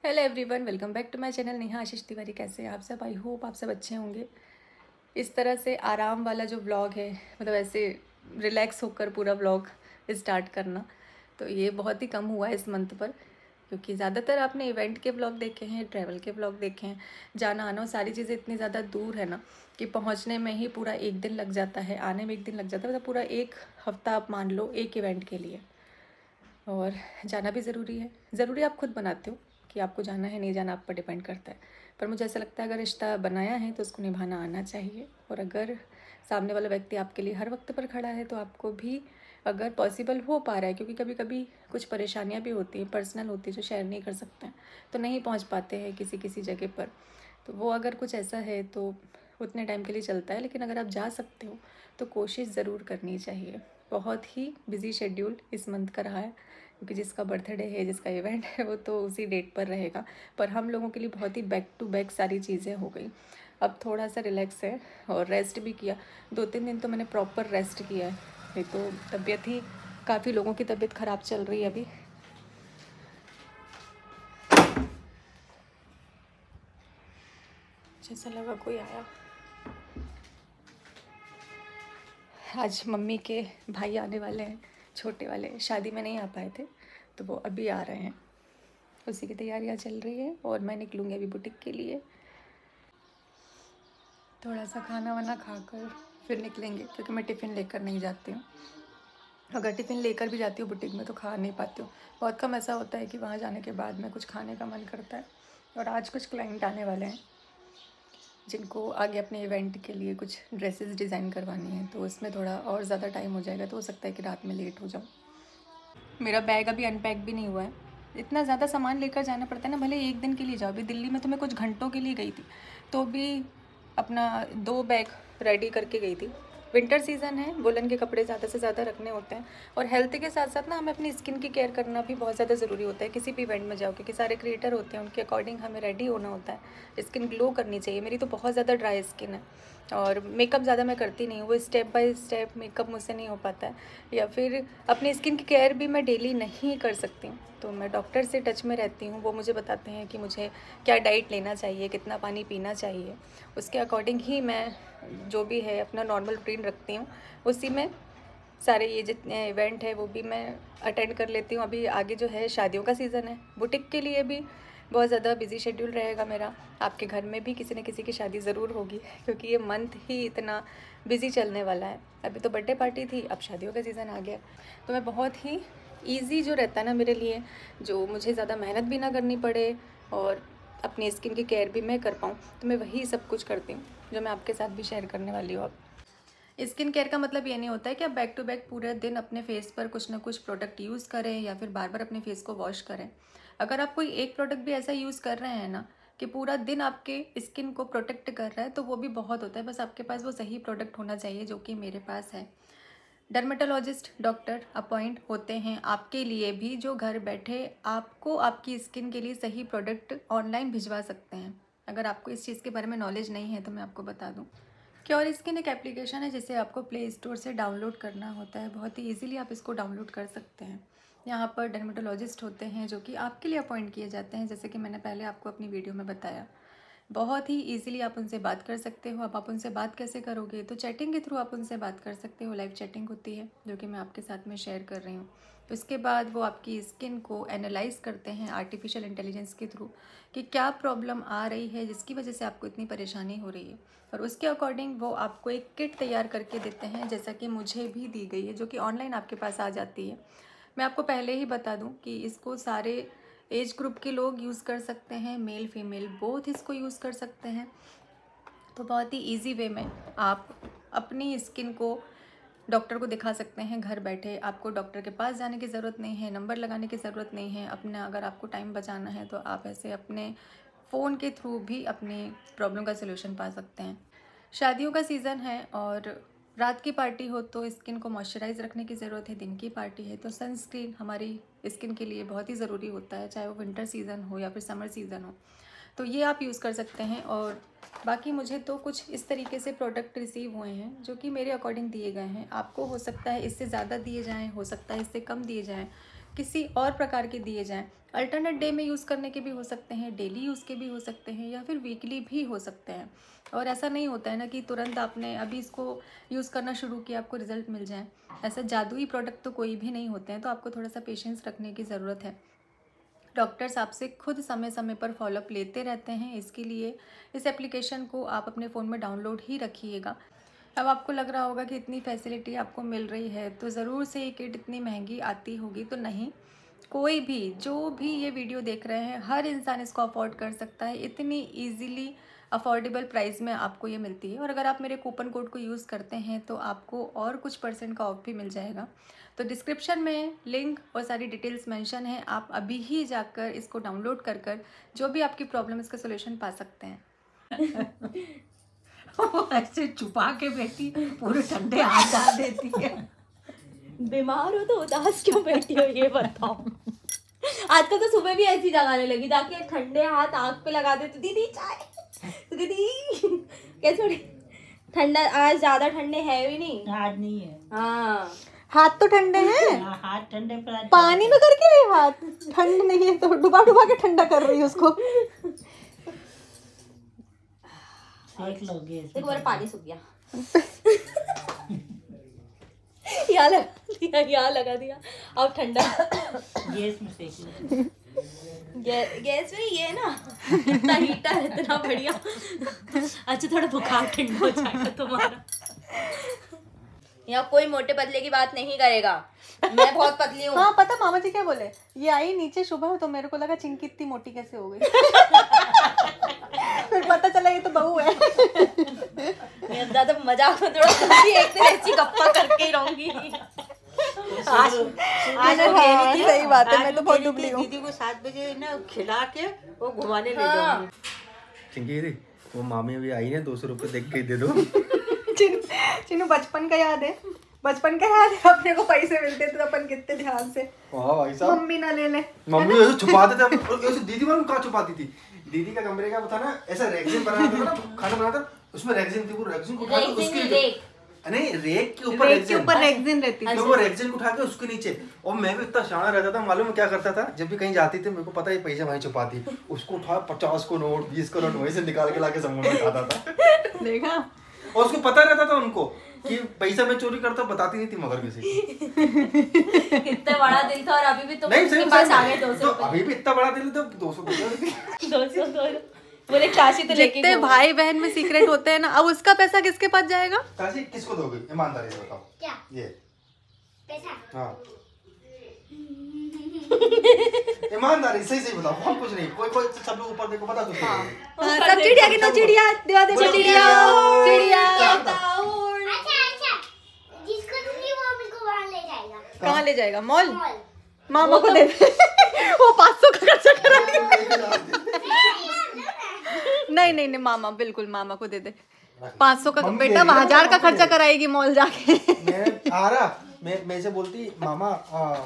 Hello everyone, welcome back to my channel Neha Ashish Tiwari. कैसे हैं आप सब? आई होप आप सब अच्छे होंगे। इस तरह से आराम वाला जो व्लॉग है, मतलब ऐसे रिलैक्स होकर पूरा व्लॉग स्टार्ट करना, तो ये बहुत ही कम हुआ है इस मंथ पर, क्योंकि ज़्यादातर आपने इवेंट के व्लॉग देखे हैं, ट्रैवल के व्लॉग देखे हैं। जाना आना सारी चीज़ें इतनी ज़्यादा दूर है ना कि पहुँचने में ही पूरा एक दिन लग जाता है, आने में एक दिन लग जाता है, मतलब पूरा एक हफ्ता आप मान लो एक इवेंट के लिए। और जाना भी ज़रूरी है। ज़रूरी आप खुद बनाते हो कि आपको जाना है नहीं जाना, आप पर डिपेंड करता है। पर मुझे ऐसा लगता है अगर रिश्ता बनाया है तो उसको निभाना आना चाहिए। और अगर सामने वाला व्यक्ति आपके लिए हर वक्त पर खड़ा है तो आपको भी अगर पॉसिबल हो पा रहा है, क्योंकि कभी कभी कुछ परेशानियां भी होती हैं, पर्सनल होती है, जो शेयर नहीं कर सकते हैं, तो नहीं पहुंच पाते हैं किसी किसी जगह पर। तो वो अगर कुछ ऐसा है तो उतने टाइम के लिए चलता है, लेकिन अगर आप जा सकते हो तो कोशिश ज़रूर करनी चाहिए। बहुत ही बिजी शेड्यूल इस मंथ का रहा है, क्योंकि जिसका बर्थडे है, जिसका इवेंट है, वो तो उसी डेट पर रहेगा। पर हम लोगों के लिए बहुत ही बैक टू बैक सारी चीज़ें हो गई। अब थोड़ा सा रिलैक्स है और रेस्ट भी किया। 2-3 दिन तो मैंने प्रॉपर रेस्ट किया है। नहीं तो तबीयत ही, काफ़ी लोगों की तबीयत ख़राब चल रही है अभी। जैसा लगा कोई आया। आज मम्मी के भाई आने वाले हैं, छोटे वाले, शादी में नहीं आ पाए थे, तो वो अभी आ रहे हैं। उसी की तैयारियां चल रही है और मैं निकलूँगी अभी बुटीक के लिए। थोड़ा सा खाना वाना खाकर फिर निकलेंगे, क्योंकि मैं टिफ़िन लेकर नहीं जाती हूँ। अगर टिफ़िन लेकर भी जाती हूँ बुटीक में तो खा नहीं पाती हूँ। बहुत कम ऐसा होता है कि वहाँ जाने के बाद में कुछ खाने का मन करता है। और आज कुछ क्लाइंट आने वाले हैं जिनको आगे अपने इवेंट के लिए कुछ ड्रेसेस डिज़ाइन करवानी है, तो उसमें थोड़ा और ज़्यादा टाइम हो जाएगा, तो हो सकता है कि रात में लेट हो जाऊँ। मेरा बैग अभी अनपैक भी नहीं हुआ है। इतना ज़्यादा सामान लेकर जाना पड़ता है ना, भले एक दिन के लिए जाओ। अभी दिल्ली में तो मैं कुछ घंटों के लिए गई थी, तो भी अपना 2 बैग रेडी करके गई थी। विंटर सीज़न है, वुलन के कपड़े ज़्यादा से ज़्यादा रखने होते हैं। और हेल्थ के साथ साथ ना हमें अपनी स्किन की केयर करना भी बहुत ज़्यादा ज़रूरी होता है किसी भी इवेंट में जाओ, क्योंकि सारे क्रिएटर होते हैं, उनके अकॉर्डिंग हमें रेडी होना होता है। स्किन ग्लो करनी चाहिए। मेरी तो बहुत ज़्यादा ड्राई स्किन है और मेकअप ज़्यादा मैं करती नहीं हूँ। वो स्टेप बाय स्टेप मेकअप मुझसे नहीं हो पाता है, या फिर अपनी स्किन की केयर भी मैं डेली नहीं कर सकती हूँ। तो मैं डॉक्टर से टच में रहती हूँ, वो मुझे बताते हैं कि मुझे क्या डाइट लेना चाहिए, कितना पानी पीना चाहिए। उसके अकॉर्डिंग ही मैं जो भी है अपना नॉर्मल रूटीन रखती हूँ। उसी में सारे ये जितने इवेंट है वो भी मैं अटेंड कर लेती हूँ। अभी आगे जो है शादियों का सीज़न है, बुटीक के लिए भी बहुत ज़्यादा बिजी शेड्यूल रहेगा मेरा। आपके घर में भी किसी न किसी की शादी ज़रूर होगी, क्योंकि ये मंथ ही इतना बिजी चलने वाला है। अभी तो बर्थडे पार्टी थी, अब शादियों का सीज़न आ गया। तो मैं बहुत ही ईजी जो रहता है ना मेरे लिए, जो मुझे ज़्यादा मेहनत भी ना करनी पड़े और अपनी स्किन की केयर भी मैं कर पाऊँ, तो मैं वही सब कुछ करती हूँ जो मैं आपके साथ भी शेयर करने वाली हूँ अब। स्किन केयर का मतलब ये नहीं होता है कि आप बैक टू बैक पूरे दिन अपने फेस पर कुछ ना कुछ प्रोडक्ट यूज़ करें या फिर बार बार अपने फेस को वॉश करें। अगर आप कोई एक प्रोडक्ट भी ऐसा यूज़ कर रहे हैं ना कि पूरा दिन आपके स्किन को प्रोटेक्ट कर रहा है, तो वो भी बहुत होता है। बस आपके पास वो सही प्रोडक्ट होना चाहिए, जो कि मेरे पास है। डर्मेटोलॉजिस्ट डॉक्टर अपॉइंट होते हैं आपके लिए भी, जो घर बैठे आपको आपकी स्किन के लिए सही प्रोडक्ट ऑनलाइन भिजवा सकते हैं। अगर आपको इस चीज़ के बारे में नॉलेज नहीं है तो मैं आपको बता दूं। क्योर स्किन एक एप्लीकेशन है जिसे आपको प्ले स्टोर से डाउनलोड करना होता है। बहुत ही इजीली आप इसको डाउनलोड कर सकते हैं। यहाँ पर डर्मेटोलॉजिस्ट होते हैं जो कि आपके लिए अपॉइंट किए जाते हैं, जैसे कि मैंने पहले आपको अपनी वीडियो में बताया। बहुत ही इजीली आप उनसे बात कर सकते हो। अब आप उनसे बात कैसे करोगे, तो चैटिंग के थ्रू आप उनसे बात कर सकते हो। लाइव चैटिंग होती है, जो कि मैं आपके साथ में शेयर कर रही हूँ। तो इसके बाद वो आपकी स्किन को एनालाइज करते हैं आर्टिफिशियल इंटेलिजेंस के थ्रू कि क्या प्रॉब्लम आ रही है जिसकी वजह से आपको इतनी परेशानी हो रही है। और उसके अकॉर्डिंग वो आपको एक किट तैयार करके देते हैं, जैसा कि मुझे भी दी गई है, जो कि ऑनलाइन आपके पास आ जाती है। मैं आपको पहले ही बता दूं कि इसको सारे एज ग्रुप के लोग यूज़ कर सकते हैं, मेल फीमेल बोथ इसको यूज़ कर सकते हैं। तो बहुत ही इजी वे में आप अपनी स्किन को डॉक्टर को दिखा सकते हैं घर बैठे। आपको डॉक्टर के पास जाने की ज़रूरत नहीं है, नंबर लगाने की ज़रूरत नहीं है। अपना अगर आपको टाइम बचाना है तो आप ऐसे अपने फ़ोन के थ्रू भी अपनी प्रॉब्लम का सलूशन पा सकते हैं। शादियों का सीज़न है और रात की पार्टी हो तो स्किन को मॉइस्चराइज रखने की ज़रूरत है। दिन की पार्टी है तो सनस्क्रीन हमारी स्किन के लिए बहुत ही ज़रूरी होता है, चाहे वो विंटर सीज़न हो या फिर समर सीज़न हो। तो ये आप यूज़ कर सकते हैं। और बाकी मुझे तो कुछ इस तरीके से प्रोडक्ट रिसीव हुए हैं जो कि मेरे अकॉर्डिंग दिए गए हैं। आपको हो सकता है इससे ज़्यादा दिए जाएँ, हो सकता है इससे कम दिए जाएँ, किसी और प्रकार के दिए जाएं। अल्टरनेट डे में यूज़ करने के भी हो सकते हैं, डेली यूज़ के भी हो सकते हैं, या फिर वीकली भी हो सकते हैं। और ऐसा नहीं होता है ना कि तुरंत आपने अभी इसको यूज़ करना शुरू किया आपको रिजल्ट मिल जाए। ऐसा जादुई प्रोडक्ट तो कोई भी नहीं होते हैं, तो आपको थोड़ा सा पेशेंस रखने की ज़रूरत है। डॉक्टर्स आपसे खुद समय समय पर फॉलोअप लेते रहते हैं, इसके लिए इस एप्लीकेशन को आप अपने फ़ोन में डाउनलोड ही रखिएगा। अब आपको लग रहा होगा कि इतनी फैसिलिटी आपको मिल रही है तो ज़रूर से ये किट इतनी महंगी आती होगी, तो नहीं। कोई भी जो भी ये वीडियो देख रहे हैं, हर इंसान इसको अफोर्ड कर सकता है। इतनी ईजीली अफोर्डेबल प्राइस में आपको ये मिलती है। और अगर आप मेरे कूपन कोड को यूज़ करते हैं तो आपको और कुछ % का ऑफ भी मिल जाएगा। तो डिस्क्रिप्शन में लिंक और सारी डिटेल्स मेंशन है, आप अभी ही जाकर इसको डाउनलोड कर जो भी आपकी प्रॉब्लम इसका सोल्यूशन पा सकते हैं। ऐसे छुपा के बैठी पूरे ठंडे हाथ डाल देती है। बीमार हो तो उदास क्यों बैठी हो ये बताओ। आजकल तो सुबह भी ऐसी लगाने लगी, जाके ठंडे हाथ आँख पे लगा दे तो दीदी चाय, तो दीदी कैसे हो ठंडा। आज ज्यादा ठंडे है भी नहीं, हाथ नहीं है। हाँ हाथ तो ठंडे हैं, हाथ ठंडे पर पानी में करके भी हाथ ठंड नहीं है तो डुबा डुबा के ठंडा कर रही है उसको। सेक लोगे। देखो मेरा पानी सूख गया। यहाँ लगा दिया, यहाँ लगा दिया, अब ठंडा। गैस में सेक लो। गैस में ये ना इतना हीटर इतना बढ़िया। अच्छा थोड़ा बुखार ठंडा हो जाएगा तुम्हारा। यहाँ कोई मोटे पतले की बात नहीं करेगा, मैं बहुत पतली हूँ। हाँ पता मामा जी क्या बोले, ये आई नीचे सुबह तो मेरे को लगा चिंकी इतनी मोटी कैसे हो गई। फिर पता चला ये तो बहू है। ज्यादा मजाक में थोड़ा एक दिन ऐसी गप्पा करके ही रहूंगी। आज हाँ, सही बात है, मैं तो बहुत दुबली हूँ। दीदी को 7 बजे ना खिला के वो घुमाने ले जाऊंगी। चिंकी दीदी वो मामी अभी आई है, 200 रुपये देख के दे दो। चिन्नू बचपन का याद है, बचपन का याद है अपने को पैसे मिलते थे तो अपन कितने ध्यान से भाई साहब मम्मी ना ले ले, मम्मी ऐसे छुपाते थे ऐसे। दीदी मालूम कहाँ छुपाती थी, दीदी का कमरे का था ना ऐसा रेक्सिन बनाया था ना, खाना बनाता उसमें रेक्सिन थी, वो रेक्सिन को उठा के उसके नहीं रेक के ऊपर रेक्सिन रहती थी, तो वो रेक्सिन को उठा के उसके नीचे। और मैं भी इतना शाना रहता था, मालूम क्या करता था, जब भी कहीं जाती थी मेरे को पता है पैसे वहीं छुपाती, उसको उठा 50 को नोट 20 को नोट वहीं से निकाल के लाके समुद्र में खाता था। देखा, और उसको पता रहता था उनको कि पैसा मैं चोरी करता, बताती नहीं थी मगर किसी को। कितना बड़ा दिल था, और अभी भी तुम नहीं उसके सही पास आ गए 200 तो रुपए। अभी भी इतना बड़ा दिल तो 200 बोले काशी तो लेके जितने भाई बहन में सीक्रेट होते हैं ना, अब उसका पैसा किसके पास जाएगा? काशी किसको दोगे ईमानदारी से बताओ? क्या ये पैसा? हाँ ईमानदारी सही सही बताओ, और कुछ नहीं। कोई कोई सब लोग ऊपर देखो, बता दो। सब चिड़िया गिनो, चिड़िया दिवा दे, चिड़िया चिड़िया। अच्छा जिसको दूंगी वो मेरे को वहाँ ले जाएगा। कहाँ ले जाएगा? मॉल? मॉल। मामा को दे दे। वो 500 का खर्चा कराएंगे। नहीं नहीं नहीं मामा, बिल्कुल मामा को दे दे 500 का। मम्मी बेटा दे देगी ना, 1000 का मम्मी खर्चा दे। कराएगी मॉल जाके। मैं आ रहा, मैं से बोलती मामा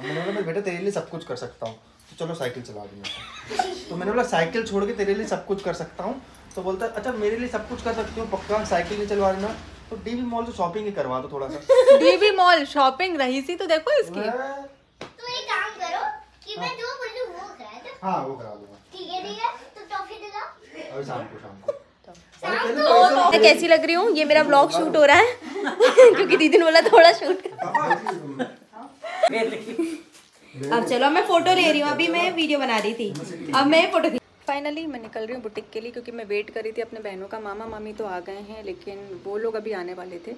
मैंने बोला मैं बेटा तेरे लिए सब कुछ कर सकता हूँ, तो चलो साइकिल चला दूंगा। तो मैंने बोला साइकिल छोड़ के तेरे लिए सब कुछ कर सकता हूँ, तो बोलता अच्छा मेरे लिए सब कुछ कर सकती हूँ पक्का, साइकिल नहीं चलवा देना, तो डीबी मॉल से शॉपिंग ही करवा दो थोड़ा सा। डीबी मॉल शॉपिंग रही सी तो देखो इसकी। तो एक काम करो कि मैं जो बोलूँ वो करा दो। हाँ वो करा दूंगा, ठीक है तो टॉफी दिलाओ। और शाम को मैं कैसी लग रही हूँ? ये मेरा ब्लॉग शूट हो रहा है क्योंकि दीदी ने बोला थोड़ा शूट कर। अब चलो मैं फोटो ले रही हूँ, अभी मैं वीडियो बना रही थी, अब मैं फोटो। फाइनली मैं निकल रही हूँ बुटीक के लिए, क्योंकि मैं वेट कर रही थी अपने बहनों का। मामा मामी तो आ गए हैं लेकिन वो लोग अभी आने वाले थे।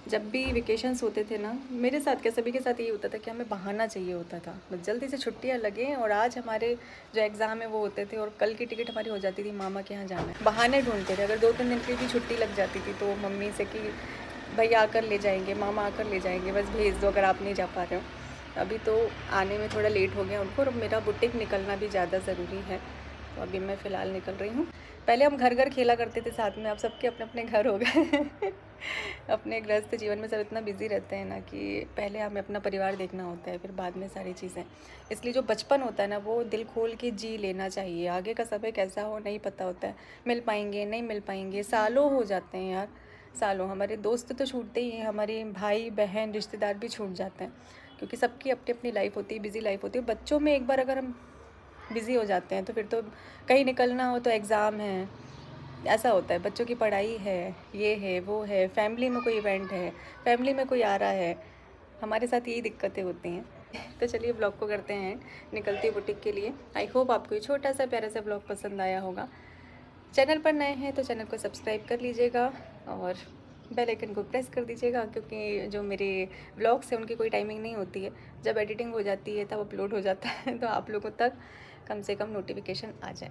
जब भी वेकेशंस होते थे ना, मेरे साथ क्या सभी के साथ यही होता था कि हमें बहाना चाहिए होता था, बस जल्दी से छुट्टियाँ लगें। और आज हमारे जो एग्ज़ाम है वो होते थे और कल की टिकट हमारी हो जाती थी मामा के यहाँ जाना है। बहाने ढूंढते थे, अगर 2-3 दिन की भी छुट्टी लग जाती थी तो मम्मी से कि भैया आकर ले जाएंगे, मामा आकर ले जाएंगे, बस भेज दो अगर आप नहीं जा पा रहे हो। अभी तो आने में थोड़ा लेट हो गया उनको, और मेरा बुटीक निकलना भी ज़्यादा ज़रूरी है, तो अभी मैं फ़िलहाल निकल रही हूँ। पहले हम घर घर खेला करते थे साथ में, अब सबके अपने अपने घर हो गए। अपने गृहस्थ जीवन में सब इतना बिजी रहते हैं ना कि पहले हमें अपना परिवार देखना होता है, फिर बाद में सारी चीज़ें। इसलिए जो बचपन होता है ना वो दिल खोल के जी लेना चाहिए। आगे का समय कैसा हो नहीं पता होता है, मिल पाएंगे नहीं मिल पाएंगे, सालों हो जाते हैं यार, सालों। हमारे दोस्त तो छूटते ही हैं, हमारे भाई बहन रिश्तेदार भी छूट जाते हैं, क्योंकि सबकी अपनी अपनी लाइफ होती है, बिज़ी लाइफ होती है। बच्चों में एक बार अगर हम बिज़ी हो जाते हैं तो फिर तो कहीं निकलना हो तो एग्ज़ाम है, ऐसा होता है। बच्चों की पढ़ाई है, ये है, वो है, फैमिली में कोई इवेंट है, फैमिली में कोई आ रहा है, हमारे साथ यही दिक्कतें होती हैं। तो चलिए ब्लॉग को करते हैं, निकलती है बुटीक के लिए। आई होप आपको ये छोटा सा प्यारा सा ब्लॉग पसंद आया होगा। चैनल पर नए हैं तो चैनल को सब्सक्राइब कर लीजिएगा और बेल आइकन को प्रेस कर दीजिएगा, क्योंकि जो मेरे व्लॉग्स हैं उनकी कोई टाइमिंग नहीं होती है। जब एडिटिंग हो जाती है तब अपलोड हो जाता है, तो आप लोगों तक कम से कम नोटिफिकेशन आ जाए।